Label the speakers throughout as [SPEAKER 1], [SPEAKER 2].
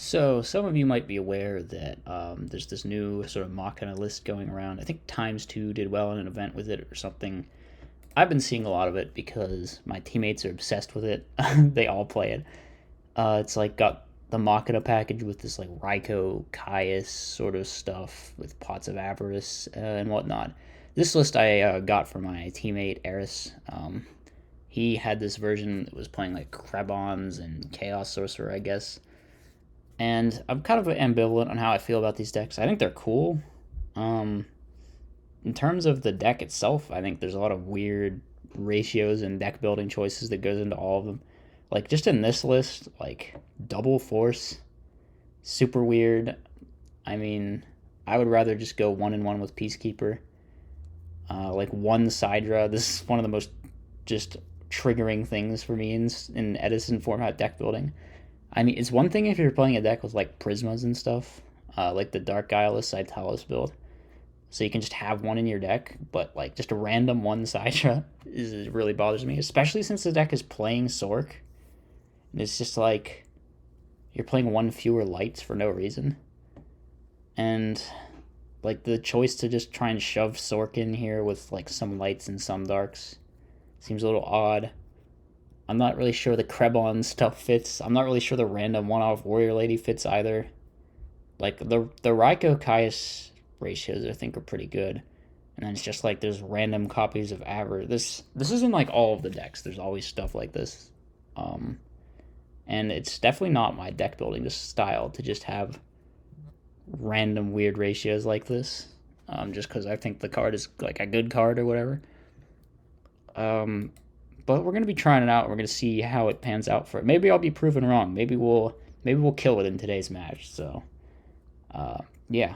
[SPEAKER 1] So, some of you might be aware that there's this new sort of Machina list going around. I think Times 2 did well in an event with it or something. I've been seeing a lot of it because my teammates are obsessed with it. They all play it. It's like got the Machina package with this like Raiko, Caius sort of stuff with Pots of Avarice and whatnot. This list I got from my teammate Eris. He had this version that was playing like Krebons and Chaos Sorcerer, I guess, and I'm kind of ambivalent on how I feel about these decks. I think they're cool. Um, in terms of the deck itself, I think there's a lot of weird ratios and deck building choices that goes into all of them. Like just in this list, like double force, super weird. I mean, I would rather just go 1-1 with Peacekeeper. Like one Sidra. This is one of the most just triggering things for me in Edison format deck building. I mean, it's one thing if you're playing a deck with like Prismas and stuff, like the Dark Guileless Cytalis build, so you can just have one in your deck, but like just a random one Sidra is really bothers me, especially since the deck is playing Sork. And it's just like you're playing one fewer lights for no reason, and like the choice to just try and shove Sork in here with like some lights and some darks seems a little odd. I'm not really sure the Krebon stuff fits. I'm not really sure the random one-off Warrior Lady fits either. Like the Raiko Caius ratios I think are pretty good. And then it's just like there's random copies of Aver. This isn't like all of the decks. There's always stuff like this. And it's definitely not my deck building style to just have random weird ratios like this. Just because I think the card is like a good card or whatever. But we're gonna be trying it out. We're gonna see how it pans out for it. Maybe I'll be proven wrong. Maybe we'll kill it in today's match. So, yeah,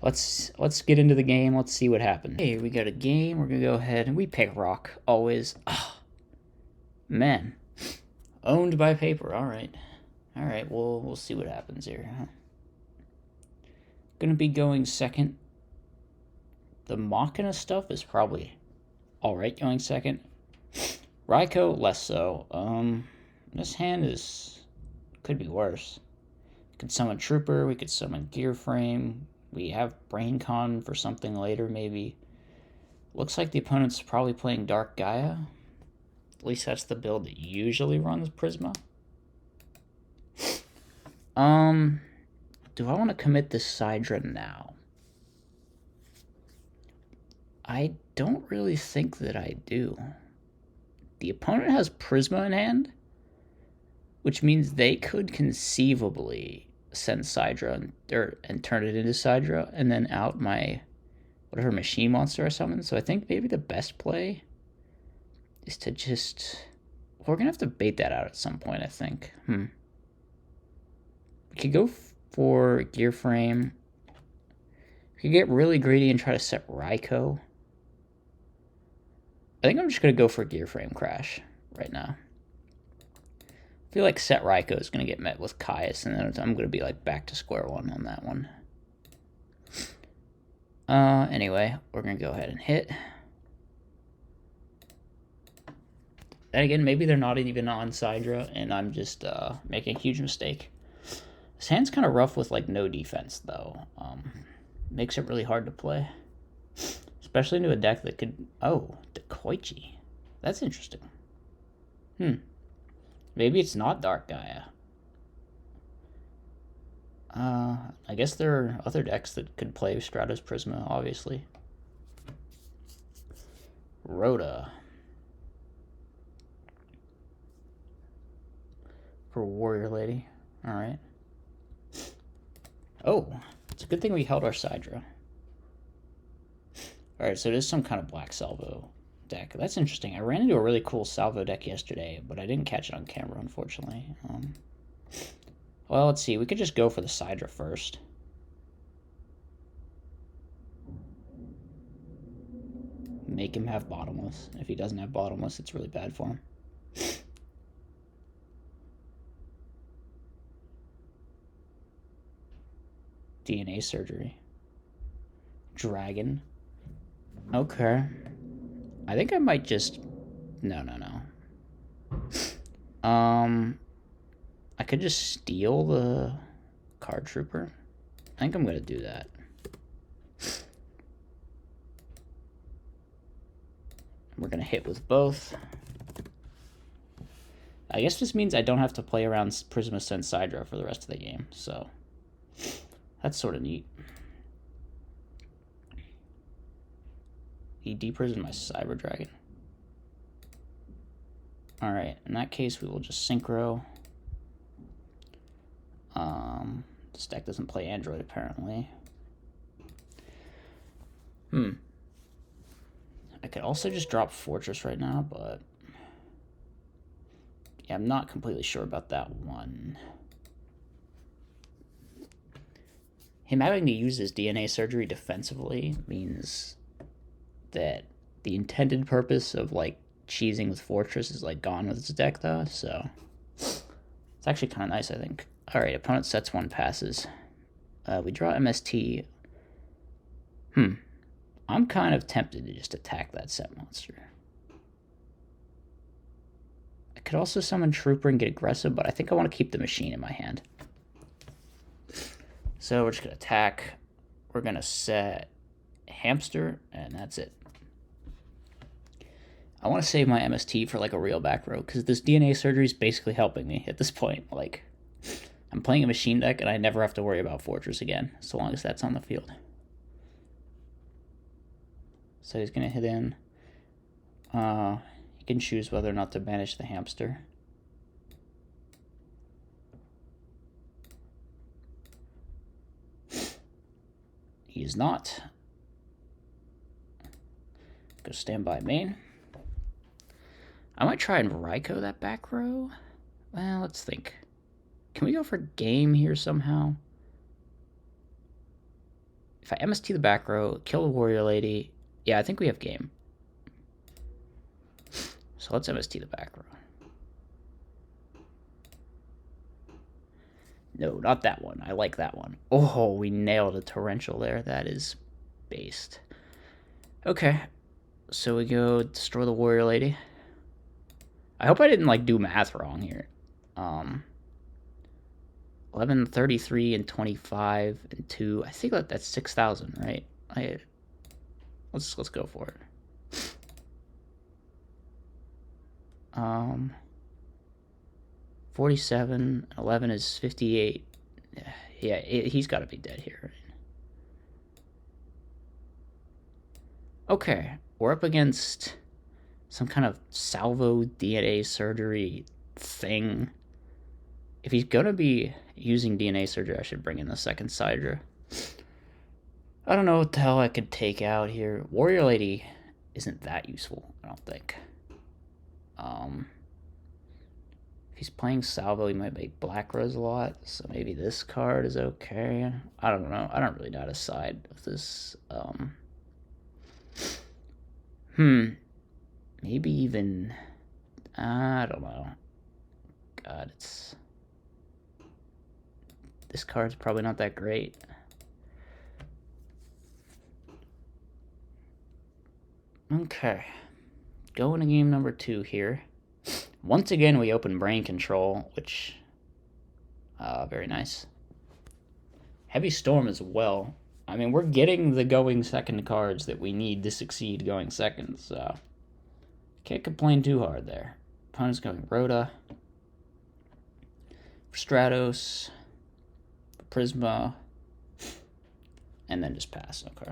[SPEAKER 1] let's get into the game. Let's see what happens. Hey, we got a game. We're gonna go ahead and we pick rock always. Oh, man, owned by paper. All right. We'll see what happens here. Gonna be going second. The Machina stuff is probably all right going second. Raiko, less so. This hand could be worse. We could summon Trooper, we could summon Gear Frame, we have BrainCon for something later, maybe. Looks like the opponent's probably playing Dark Gaia. At least that's the build that usually runs Prisma. Do I want to commit this Sidra now? I don't really think that I do. The opponent has Prisma in hand, which means they could conceivably send Sidra and turn it into Sidra and then out my whatever machine monster I summon. So I think maybe the best play is to just... We're going to have to bait that out at some point, I think. We could go for Gear Frame. We could get really greedy and try to set Raiko. I think I'm just going to go for Gear Frame Crash right now. I feel like set Raiko is going to get met with Caius, and then I'm going to be like back to square one on that one. Anyway, we're going to go ahead and hit. And again, maybe they're not even on Sidra, and I'm just making a huge mistake. This hand's kind of rough with like no defense, though. Makes it really hard to play. Especially into a deck that could... Oh, Dekoichi. That's interesting. Maybe it's not Dark Gaia. I guess there are other decks that could play Stratos Prisma, obviously. Rhoda. For Warrior Lady. Alright. Oh, it's a good thing we held our Sidra. Alright, so it is some kind of black salvo deck. That's interesting. I ran into a really cool salvo deck yesterday, but I didn't catch it on camera, unfortunately. Well, let's see. We could just go for the Sidra first. Make him have bottomless. If he doesn't have bottomless, it's really bad for him. DNA surgery. Dragon. Okay. I think I might just... No. I could just steal the Card Trooper. I think I'm going to do that. We're going to hit with both. I guess this means I don't have to play around Prisma Sense side draw for the rest of the game, so that's sort of neat. He deprisoned my Cyber Dragon. Alright, in that case, we will just Synchro. This deck doesn't play Android, apparently. I could also just drop Fortress right now, but yeah, I'm not completely sure about that one. Him having to use his DNA surgery defensively means that the intended purpose of like cheesing with Fortress is like gone with his deck though, so it's actually kind of nice, I think. Alright, opponent sets one, passes. We draw MST. I'm kind of tempted to just attack that set monster. I could also summon Trooper and get aggressive, but I think I want to keep the Machine in my hand. So we're just going to attack. We're going to set Hamster, and that's it. I want to save my MST for like a real back row, because this DNA surgery is basically helping me at this point. Like, I'm playing a Machine deck, and I never have to worry about Fortress again, so long as that's on the field. So he's going to hit in. He can choose whether or not to banish the Hamster. He is not. Go standby main. I might try and Raikou that back row. Well, let's think. Can we go for game here somehow? If I MST the back row, kill the Warrior Lady. Yeah, I think we have game. So let's MST the back row. No, not that one. I like that one. Oh, we nailed a Torrential there. That is based. Okay. So we go destroy the Warrior Lady. I hope I didn't like do math wrong here. 11, 33, and 25, and 2. I think that's 6,000, right? Let's go for it. 47, 11 is 58. Yeah, he's got to be dead here, right? Okay, we're up against some kind of salvo DNA surgery thing. If he's gonna be using DNA surgery, I should bring in the second Sidra. I don't know what the hell I could take out here. Warrior Lady isn't that useful, I don't think. If he's playing salvo, he might make Black Rose a lot, so maybe this card is okay. I don't know. I don't really know how to side with this. Maybe even... I don't know. God, it's... This card's probably not that great. Okay. Going to game number 2 here. Once again, we open Brain Control, which... very nice. Heavy Storm as well. I mean, we're getting the going second cards that we need to succeed going second, so... Can't complain too hard there. Opponent's going Rhoda. For Stratos. For Prisma. And then just pass, okay.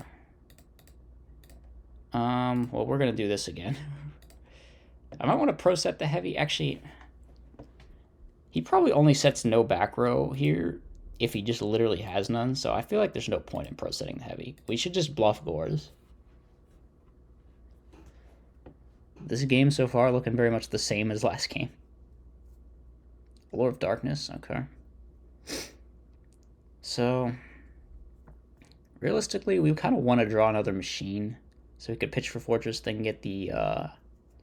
[SPEAKER 1] Well, we're going to do this again. I might want to pro set the heavy. Actually, he probably only sets no back row here if he just literally has none, so I feel like there's no point in pro setting the heavy. We should just bluff Gores. This game so far looking very much the same as last game. Lord of Darkness, okay. So, realistically, we kind of want to draw another Machine, so we could pitch for Fortress, then get the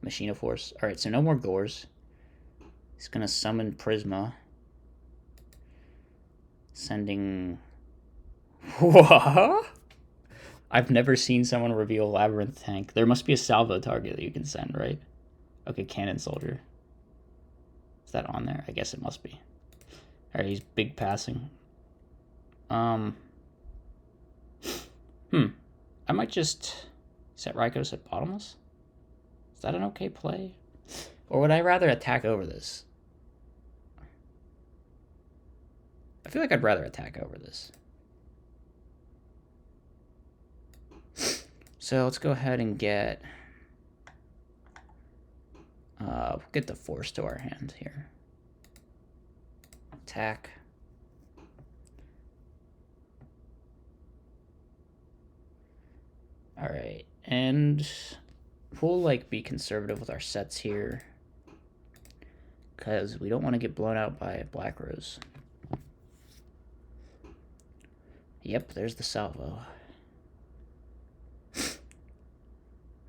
[SPEAKER 1] Machina Force. Alright, so no more Gores. He's going to summon Prisma. Sending... What? I've never seen someone reveal Labyrinth Tank. There must be a salvo target that you can send, right? Okay, Cannon Soldier. Is that on there? I guess it must be. Alright, he's big passing. Um, hmm. I might just set Raikou at bottomless. Is that an okay play? Or would I rather attack over this? I feel like I'd rather attack over this. So let's go ahead and get the force to our hand here. Attack. All right, and we'll like be conservative with our sets here because we don't want to get blown out by Black Rose. Yep, there's the salvo.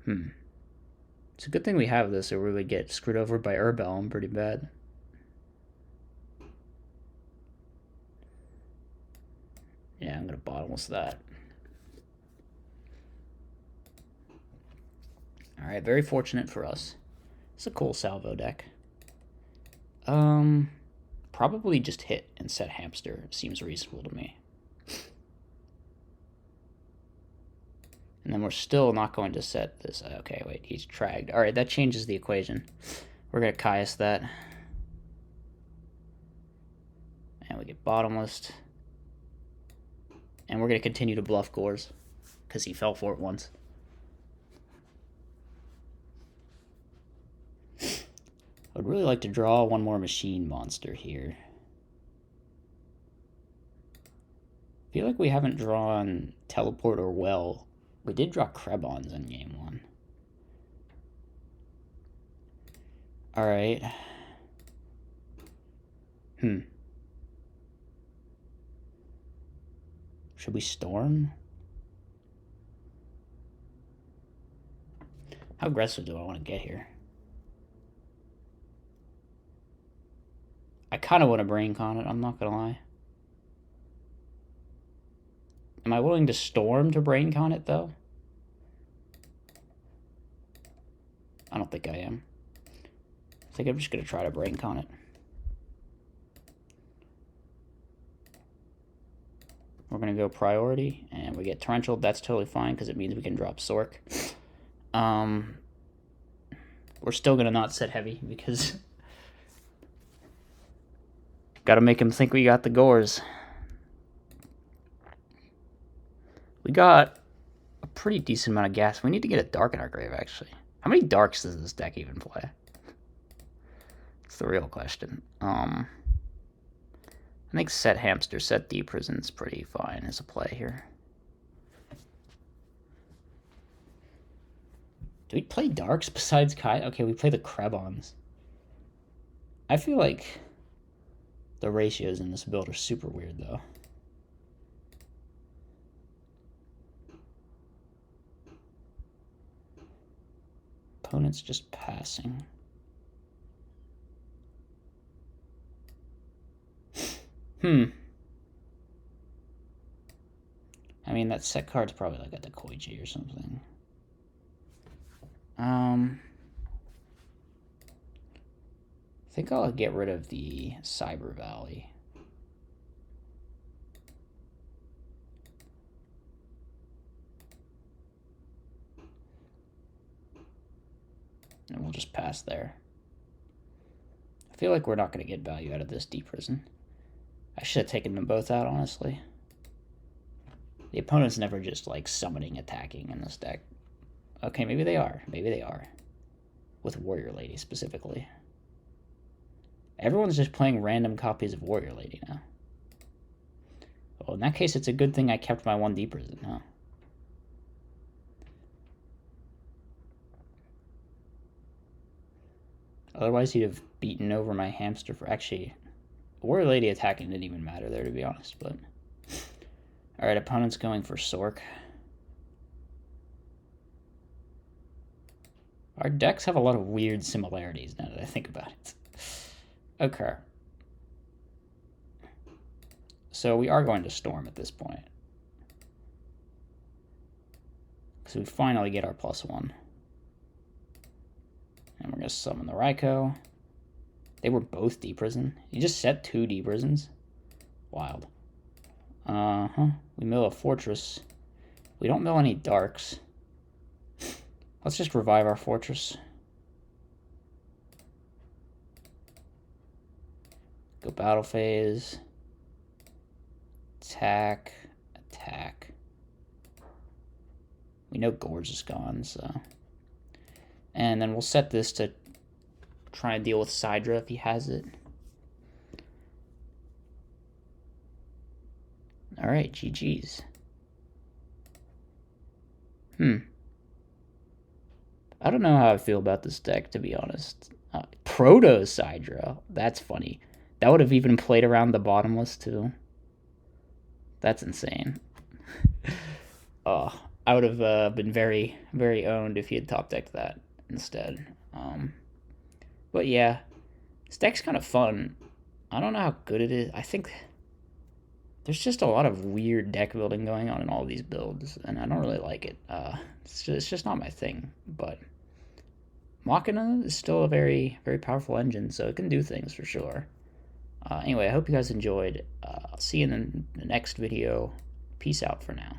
[SPEAKER 1] It's a good thing we have this, or we would get screwed over by Urbelm pretty bad. Yeah, I'm gonna bottomless that. Alright, very fortunate for us. It's a cool salvo deck. Probably just hit and set hamster seems reasonable to me. And then we're still not going to set this. Okay, wait, he's tragged. Alright, that changes the equation. We're going to Caius that. And we get bottomless. And we're going to continue to bluff Gores, because he fell for it once. I'd really like to draw one more machine monster here. I feel like we haven't drawn Teleport or Well. We did draw Krebons in game 1. Alright. Should we Storm? How aggressive do I want to get here? I kind of want to Brain Con it, I'm not going to lie. Am I willing to Storm to Brain Con it, though? I don't think I am. I think I'm just going to try to Brain Con it. We're going to go Priority, and we get Torrential. That's totally fine, because it means we can drop Sork. We're still going to not set Heavy, because... Gotta make him think we got the Gores. We got a pretty decent amount of gas. We need to get a Dark in our grave, actually. How many Darks does this deck even play? It's the real question. I think set Hamster, set Deep Prison's pretty fine as a play here. Do we play Darks besides Kai? Okay, we play the Krebons. I feel like the ratios in this build are super weird, though. Opponent's just passing. I mean, that set card's probably like a Dekoichi or something. I think I'll get rid of the Cyber Valley. And we'll just pass there. I feel like we're not going to get value out of this Deep Prison. I should have taken them both out, honestly. The opponent's never just, like, summoning, attacking in this deck. Okay, maybe they are. Maybe they are. With Warrior Lady, specifically. Everyone's just playing random copies of Warrior Lady now. Well, in that case, it's a good thing I kept my 1 Deep Prison, huh? Otherwise, he'd have beaten over my hamster for... Actually, Warrior Lady attacking didn't even matter there, to be honest, but... Alright, opponent's going for Sork. Our decks have a lot of weird similarities, now that I think about it. Okay. So we are going to Storm at this point. So we finally get our +1. And we're going to summon the Raikou. They were both Deep Prison. You just set 2 Deep Prisons? Wild. I Uh-huh. We mill a fortress. We don't mill any darks. Let's just revive our fortress. Go battle phase. Attack. Attack. We know Gorge is gone, so. And then we'll set this to try and deal with Sidra if he has it. Alright, GG's. I don't know how I feel about this deck, to be honest. Proto Sidra. That's funny. That would have even played around the bottomless, too. That's insane. I would have been very, very owned if he had top decked that instead. But yeah, this deck's kind of fun. I don't know how good it is. I think there's just a lot of weird deck building going on in all these builds, and I don't really like it. It's just not my thing. But Machina is still a very, very powerful engine, so it can do things for sure. Anyway, I hope you guys enjoyed. I'll see you in the next video. Peace out for now.